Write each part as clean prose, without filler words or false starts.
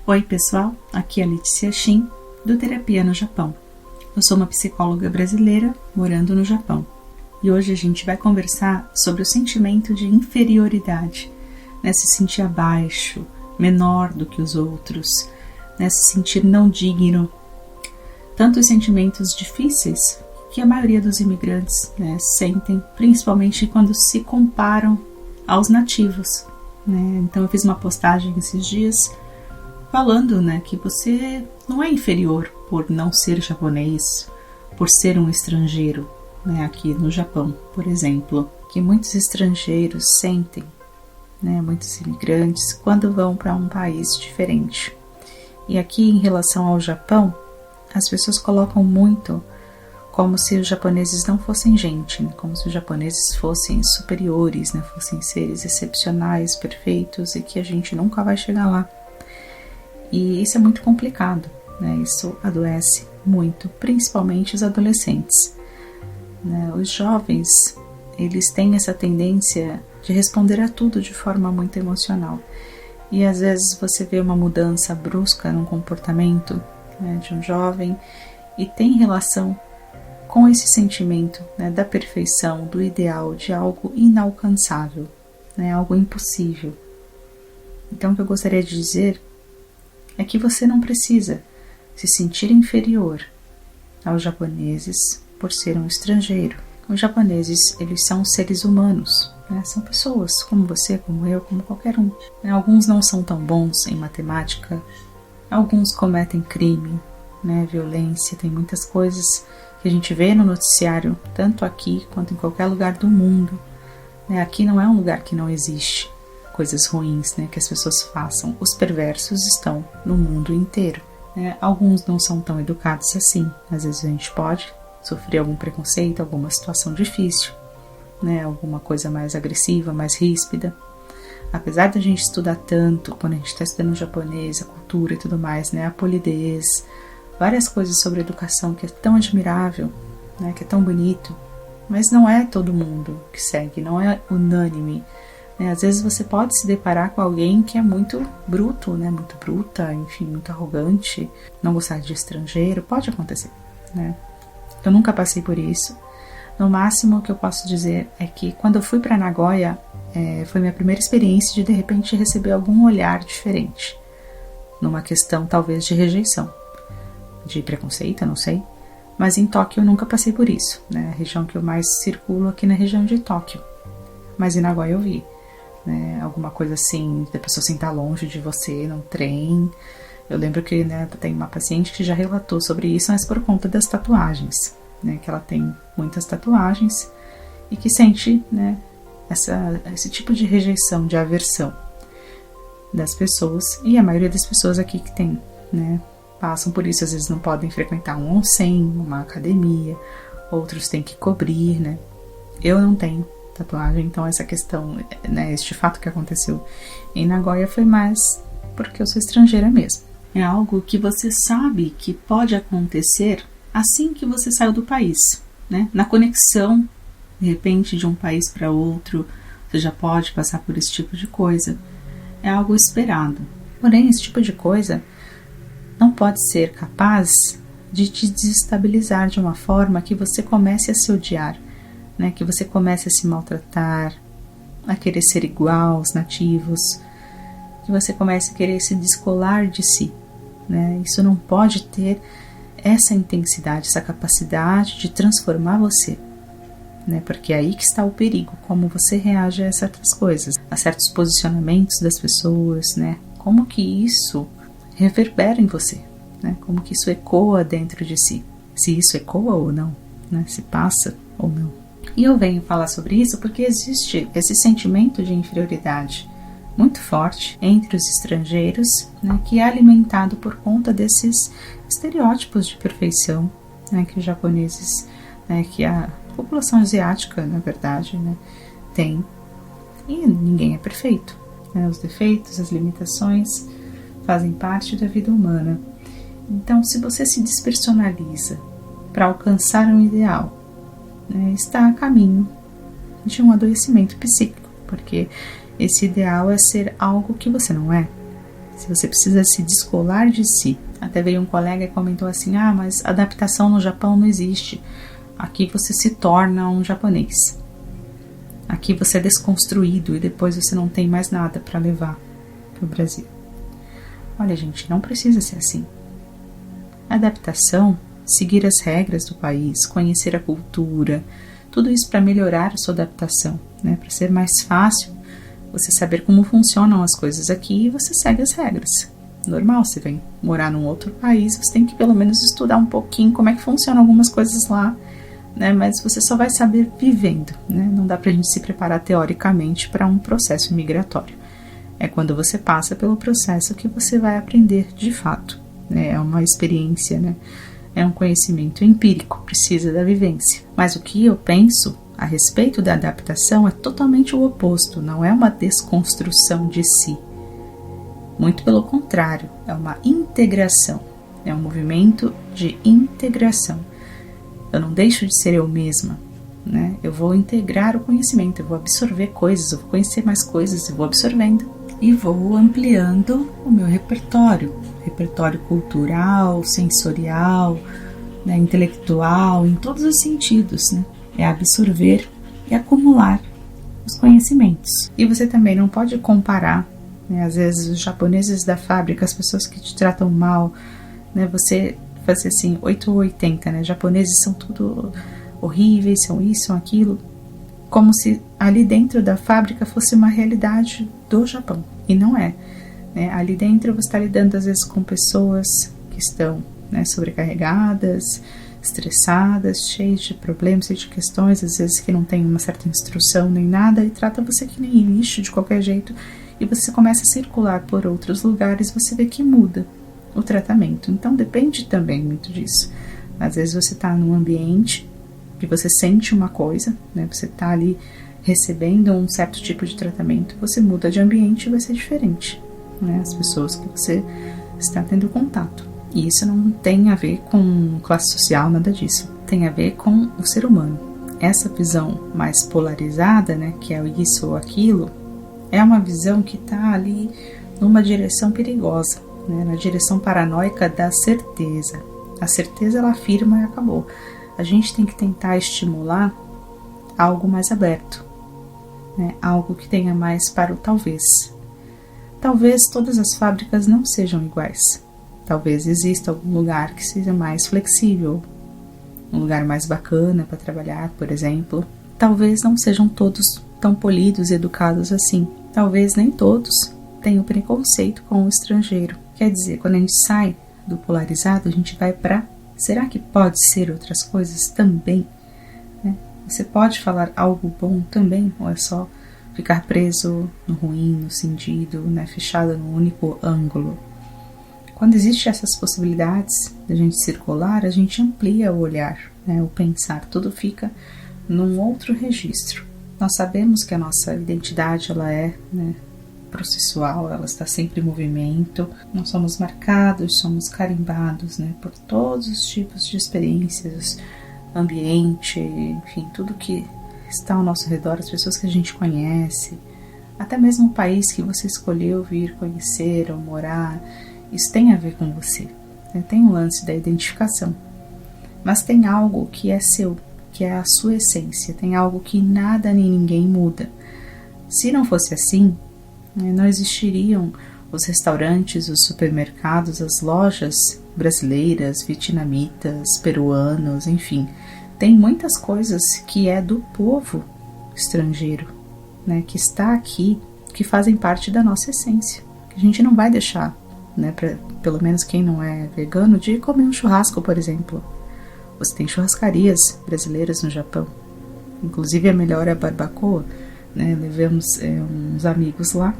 Oi pessoal, aqui é a Letícia Shin, do Terapia no Japão. Eu sou uma psicóloga brasileira morando no Japão e hoje a gente vai conversar sobre o sentimento de inferioridade, se sentir abaixo, menor do que os outros, se sentir não digno. Tantos sentimentos difíceis que a maioria dos imigrantes sentem, principalmente quando se comparam aos nativos. Então eu fiz uma postagem esses dias falando que você não é inferior por não ser japonês, por ser um estrangeiro, aqui no Japão, por exemplo, que muitos estrangeiros sentem, muitos imigrantes, quando vão para um país diferente. E aqui, em relação ao Japão, as pessoas colocam muito como se os japoneses não fossem gente, como se os japoneses fossem superiores, fossem seres excepcionais, perfeitos, e que a gente nunca vai chegar lá. E isso é muito complicado, isso adoece muito, principalmente os adolescentes. Os jovens, eles têm essa tendência de responder a tudo de forma muito emocional. E às vezes você vê uma mudança brusca no comportamento de um jovem e tem relação com esse sentimento da perfeição, do ideal, de algo inalcançável, algo impossível. Então o que eu gostaria de dizer é que você não precisa se sentir inferior aos japoneses por ser um estrangeiro. Os japoneses, eles são seres humanos, são pessoas como você, como eu, como qualquer um. Alguns não são tão bons em matemática, alguns cometem crime, violência, tem muitas coisas que a gente vê no noticiário, tanto aqui quanto em qualquer lugar do mundo. Aqui não é um lugar que não existe coisas ruins que as pessoas façam. Os perversos estão no mundo inteiro. Alguns não são tão educados assim. Às vezes a gente pode sofrer algum preconceito, alguma situação difícil, alguma coisa mais agressiva, mais ríspida. Apesar da gente estudar tanto, quando a gente está estudando japonês, a cultura e tudo mais, a polidez, várias coisas sobre educação que é tão admirável, que é tão bonito, mas não é todo mundo que segue, não é unânime. Às vezes você pode se deparar com alguém que é muito bruto, muito bruta, enfim, muito arrogante, não gostar de estrangeiro, pode acontecer. Eu nunca passei por isso. No máximo que eu posso dizer é que quando eu fui para Nagoya, foi minha primeira experiência de repente receber algum olhar diferente, numa questão talvez de rejeição, de preconceito, eu não sei, mas em Tóquio eu nunca passei por isso, a região que eu mais circulo aqui na região de Tóquio, mas em Nagoya eu vi, alguma coisa assim, da pessoa sentar longe de você num trem. Eu lembro que tem uma paciente que já relatou sobre isso, mas por conta das tatuagens, que ela tem muitas tatuagens e que sente esse tipo de rejeição, de aversão das pessoas, e a maioria das pessoas aqui que tem, passam por isso. Às vezes não podem frequentar um onsen, uma academia, outros têm que cobrir, Eu não tenho tatuagem, então essa questão, este fato que aconteceu em Nagoya foi mais porque eu sou estrangeira mesmo. É algo que você sabe que pode acontecer assim que você saiu do país, na conexão, de repente, de um país para outro, você já pode passar por esse tipo de coisa. É algo esperado. Porém, esse tipo de coisa não pode ser capaz de te desestabilizar de uma forma que você comece a se odiar, que você comece a se maltratar, a querer ser igual aos nativos, que você comece a querer se descolar de si. Isso não pode ter essa intensidade, essa capacidade de transformar você, porque é aí que está o perigo, como você reage a certas coisas, a certos posicionamentos das pessoas, como que isso reverbera em você, como que isso ecoa dentro de si, se isso ecoa ou não, se passa ou não. E eu venho falar sobre isso porque existe esse sentimento de inferioridade muito forte entre os estrangeiros, que é alimentado por conta desses estereótipos de perfeição, que os japoneses, que a população asiática, na verdade, tem. E ninguém é perfeito. Os defeitos, as limitações fazem parte da vida humana. Então, se você se despersonaliza para alcançar um ideal, está a caminho de um adoecimento psíquico, porque esse ideal é ser algo que você não é. se você precisa se descolar de si. Até veio um colega e comentou assim, mas adaptação no Japão não existe. Aqui você se torna um japonês. Aqui você é desconstruído e depois você não tem mais nada para levar para o Brasil. Olha, gente, não precisa ser assim. Adaptação, seguir as regras do país, conhecer a cultura, tudo isso para melhorar a sua adaptação, né? Para ser mais fácil você saber como funcionam as coisas aqui e você segue as regras. Normal, você vem morar num outro país, você tem que pelo menos estudar um pouquinho como é que funcionam algumas coisas lá, né? Mas você só vai saber vivendo, né? Não dá pra gente se preparar teoricamente para um processo migratório. É quando você passa pelo processo que você vai aprender de fato, né? É uma experiência, né? É um conhecimento empírico, precisa da vivência. Mas o que eu penso a respeito da adaptação é totalmente o oposto, não é uma desconstrução de si. Muito pelo contrário, é uma integração, é um movimento de integração. Eu não deixo de ser eu mesma, né? Eu vou integrar o conhecimento, eu vou absorver coisas, eu vou conhecer mais coisas, eu vou absorvendo e vou ampliando o meu repertório cultural, sensorial, né, intelectual, em todos os sentidos, né? É absorver e acumular os conhecimentos. E você também não pode comparar, né, às vezes os japoneses da fábrica, as pessoas que te tratam mal, né, você fazer assim, 8 ou 80, né, japoneses são tudo horríveis, são isso, são aquilo, como se ali dentro da fábrica fosse uma realidade do Japão, e não é, né? Ali dentro você está lidando às vezes com pessoas que estão, né, sobrecarregadas, estressadas, cheias de problemas, cheias de questões, às vezes que não tem uma certa instrução nem nada, e trata você que nem lixo de qualquer jeito, e você começa a circular por outros lugares, você vê que muda o tratamento. Então depende também muito disso. Às vezes você está num ambiente que você sente uma coisa, né, você está ali recebendo um certo tipo de tratamento, você muda de ambiente e vai ser diferente, né, as pessoas que você está tendo contato. E isso não tem a ver com classe social, nada disso. Tem a ver com o ser humano. Essa visão mais polarizada, né, que é isso ou aquilo, é uma visão que está ali numa direção perigosa, né, na direção paranoica da certeza. A certeza ela afirma e acabou. A gente tem que tentar estimular algo mais aberto, né, algo que tenha mais para o talvez. Talvez todas as fábricas não sejam iguais. Talvez exista algum lugar que seja mais flexível, um lugar mais bacana para trabalhar, por exemplo. Talvez não sejam todos tão polidos e educados assim. Talvez nem todos tenham preconceito com o estrangeiro. Quer dizer, quando a gente sai do polarizado, a gente vai para será que pode ser outras coisas também? Né? Você pode falar algo bom também, ou é só ficar preso no ruim, no cindido, né? Fechado num único ângulo? Quando existem essas possibilidades da gente circular, a gente amplia o olhar, né, o pensar, tudo fica num outro registro. Nós sabemos que a nossa identidade ela é, né, processual, ela está sempre em movimento. Nós somos marcados, somos carimbados, né, por todos os tipos de experiências, ambiente, enfim, tudo que está ao nosso redor, as pessoas que a gente conhece, até mesmo o país que você escolheu vir conhecer ou morar. Isso tem a ver com você, né? Tem um lance da identificação, mas tem algo que é seu, que é a sua essência, tem algo que nada nem ninguém muda. Se não fosse assim, né, não existiriam os restaurantes, os supermercados, as lojas brasileiras, vietnamitas, peruanos, enfim. Tem muitas coisas que é do povo estrangeiro, né, que está aqui, que fazem parte da nossa essência, que a gente não vai deixar, né, pelo menos quem não é vegano, de comer um churrasco, por exemplo. Você tem churrascarias brasileiras no Japão, inclusive a melhor é a barbacoa, né? Levamos uns amigos lá,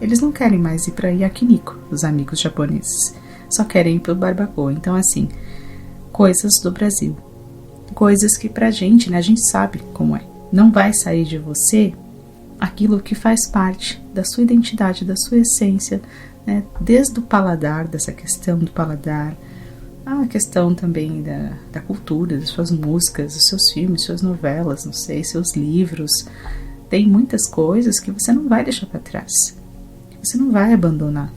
eles não querem mais ir para Yakiniku, os amigos japoneses, só querem ir para o barbacoa. Então assim, coisas do Brasil, coisas que pra gente, né, a gente sabe como é. Não vai sair de você aquilo que faz parte da sua identidade, da sua essência, né, desde o paladar, dessa questão do paladar, a questão também da cultura, das suas músicas, dos seus filmes, suas novelas, não sei, seus livros. Tem muitas coisas que você não vai deixar para trás, que você não vai abandonar.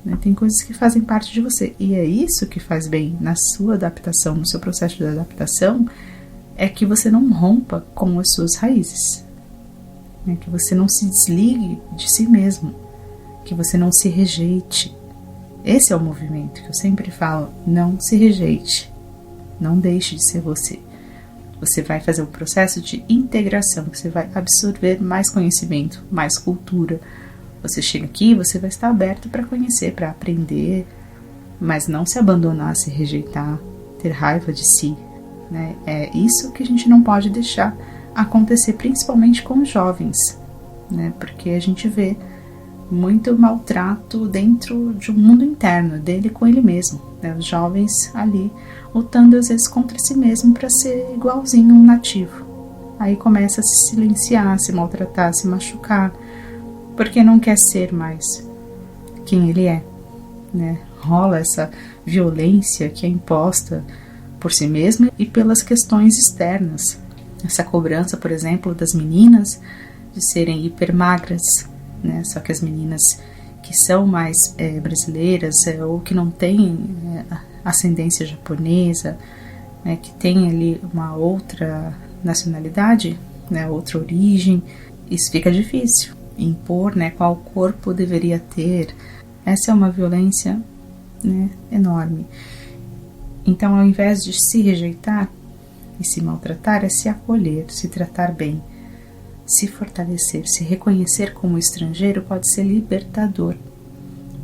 né? Tem coisas que fazem parte de você, e é isso que faz bem na sua adaptação, no seu processo de adaptação, é que você não rompa com as suas raízes, né? Que você não se desligue de si mesmo, que você não se rejeite. Esse é o movimento que eu sempre falo, não se rejeite, não deixe de ser você. Você vai fazer um processo de integração, você vai absorver mais conhecimento, mais cultura. Você chega aqui, você vai estar aberto para conhecer, para aprender, mas não se abandonar, se rejeitar, ter raiva de si, né? É isso que a gente não pode deixar acontecer, principalmente com os jovens, né? Porque a gente vê muito maltrato dentro de um mundo interno, dele com ele mesmo, né? Os jovens ali lutando às vezes contra si mesmo para ser igualzinho um nativo. Aí começa a se silenciar, se maltratar, se machucar, porque não quer ser mais quem ele é, né? Rola essa violência que é imposta por si mesmo e pelas questões externas. Essa cobrança, por exemplo, das meninas de serem hipermagras, né? Só que as meninas que são mais brasileiras ou que não têm ascendência japonesa, né? Que tem ali uma outra nacionalidade, né? Outra origem, isso fica difícil. Impor, né? Qual corpo deveria ter. Essa é uma violência, né? Enorme. Então, ao invés de se rejeitar e se maltratar, é se acolher, se tratar bem, se fortalecer, se reconhecer como estrangeiro pode ser libertador,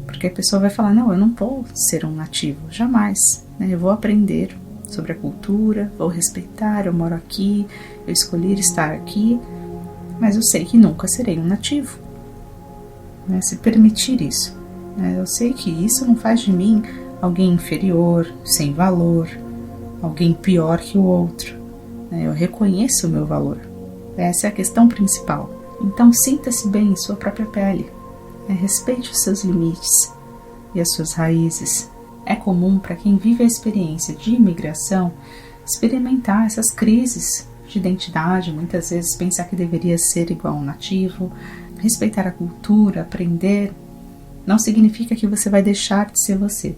porque a pessoa vai falar, não, eu não vou ser um nativo, jamais, né? Eu vou aprender sobre a cultura, vou respeitar, eu moro aqui, eu escolhi estar aqui, mas eu sei que nunca serei um nativo, né? Se permitir isso, né? Eu sei que isso não faz de mim alguém inferior, sem valor, alguém pior que o outro, né? Eu reconheço o meu valor. Essa é a questão principal. Então sinta-se bem em sua própria pele, respeite os seus limites e as suas raízes. É comum para quem vive a experiência de imigração experimentar essas crises de identidade, muitas vezes pensar que deveria ser igual a um nativo, respeitar a cultura, aprender. Não significa que você vai deixar de ser você.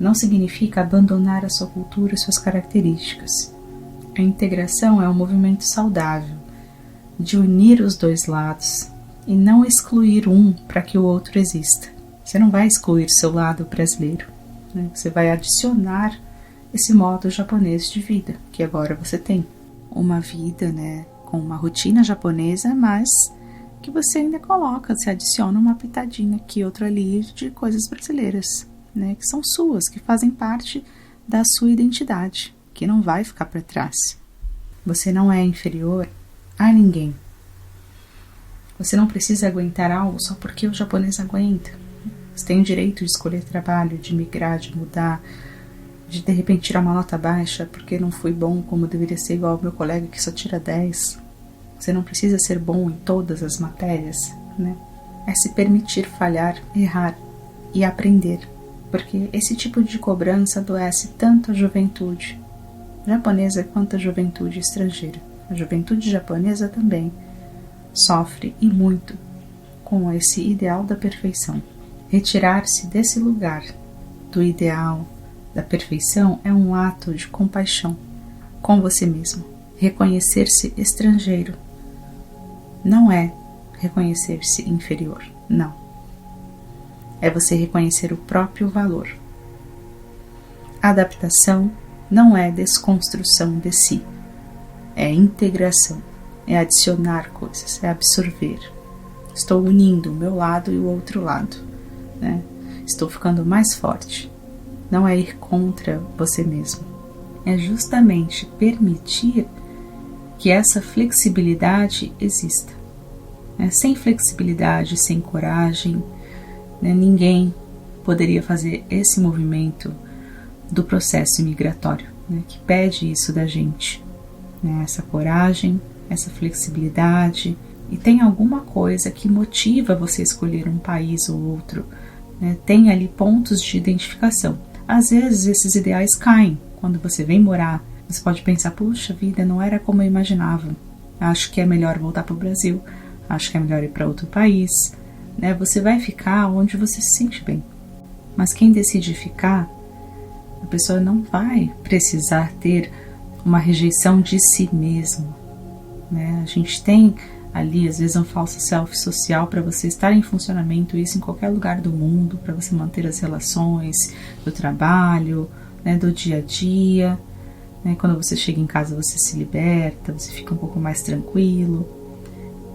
Não significa abandonar a sua cultura e suas características. A integração é um movimento saudável, de unir os dois lados e não excluir um para que o outro exista. Você não vai excluir seu lado brasileiro, né? Você vai adicionar esse modo japonês de vida, que agora você tem. Uma vida, né, com uma rotina japonesa, mas que você ainda coloca, você adiciona uma pitadinha aqui, outra ali de coisas brasileiras, né, que são suas, que fazem parte da sua identidade, que não vai ficar para trás. Você não é inferior a ninguém. Você não precisa aguentar algo só porque o japonês aguenta. Você tem o direito de escolher trabalho, de migrar, de mudar, de repente tirar uma nota baixa porque não fui bom como deveria ser, igual ao meu colega que só tira 10. Você não precisa ser bom em todas as matérias, né? É se permitir falhar, errar e aprender. Porque esse tipo de cobrança adoece tanto a juventude japonesa quanto a juventude estrangeira. A juventude japonesa também sofre e muito com esse ideal da perfeição. Retirar-se desse lugar do ideal da perfeição é um ato de compaixão com você mesmo. Reconhecer-se estrangeiro não é reconhecer-se inferior, não. É você reconhecer o próprio valor. A adaptação não é desconstrução de si, é integração, é adicionar coisas, é absorver. Estou unindo o meu lado e o outro lado, né? Estou ficando mais forte. Não é ir contra você mesmo, é justamente permitir que essa flexibilidade exista. Sem flexibilidade, sem coragem, ninguém poderia fazer esse movimento do processo migratório, que pede isso da gente, essa coragem, essa flexibilidade, e tem alguma coisa que motiva você a escolher um país ou outro, tem ali pontos de identificação. Às vezes esses ideais caem quando você vem morar. Você pode pensar, puxa vida, não era como eu imaginava, acho que é melhor voltar para o Brasil, acho que é melhor ir para outro país, né? Você vai ficar onde você se sente bem. Mas quem decide ficar, a pessoa não vai precisar ter uma rejeição de si mesmo, né? A gente tem ali, às vezes, um falso self social para você estar em funcionamento, isso em qualquer lugar do mundo, para você manter as relações do trabalho, né, do dia a dia, né? Quando você chega em casa, você se liberta, você fica um pouco mais tranquilo.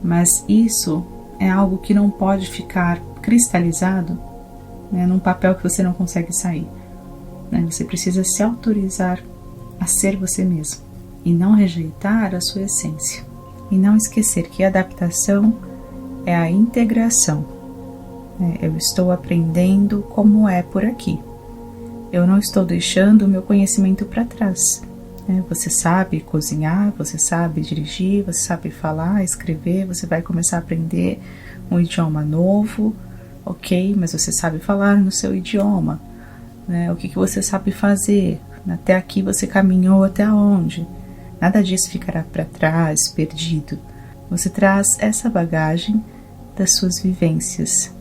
Mas isso é algo que não pode ficar cristalizado, né, num papel que você não consegue sair, né? Você precisa se autorizar a ser você mesmo e não rejeitar a sua essência. E não esquecer que a adaptação é a integração. Eu estou aprendendo como é por aqui. Eu não estou deixando o meu conhecimento para trás. Você sabe cozinhar, você sabe dirigir, você sabe falar, escrever, você vai começar a aprender um idioma novo, ok, mas você sabe falar no seu idioma, né? O que você sabe fazer? Até aqui você caminhou até onde? Nada disso ficará para trás, perdido. Você traz essa bagagem das suas vivências,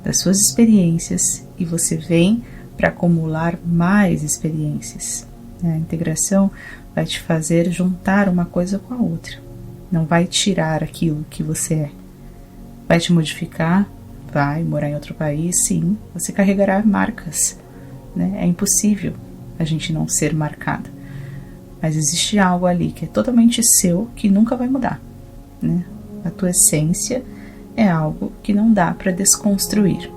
das suas experiências, e você vem para acumular mais experiências. A integração vai te fazer juntar uma coisa com a outra. Não vai tirar aquilo que você é. Vai te modificar, vai morar em outro país, sim. Você carregará marcas, né? É impossível a gente não ser marcada. Mas existe algo ali que é totalmente seu, que nunca vai mudar, né? A tua essência é algo que não dá para desconstruir.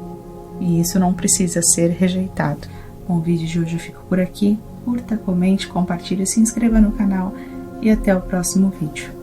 E isso não precisa ser rejeitado. Bom, o vídeo de hoje eu fico por aqui. Curta, comente, compartilhe, se inscreva no canal e até o próximo vídeo.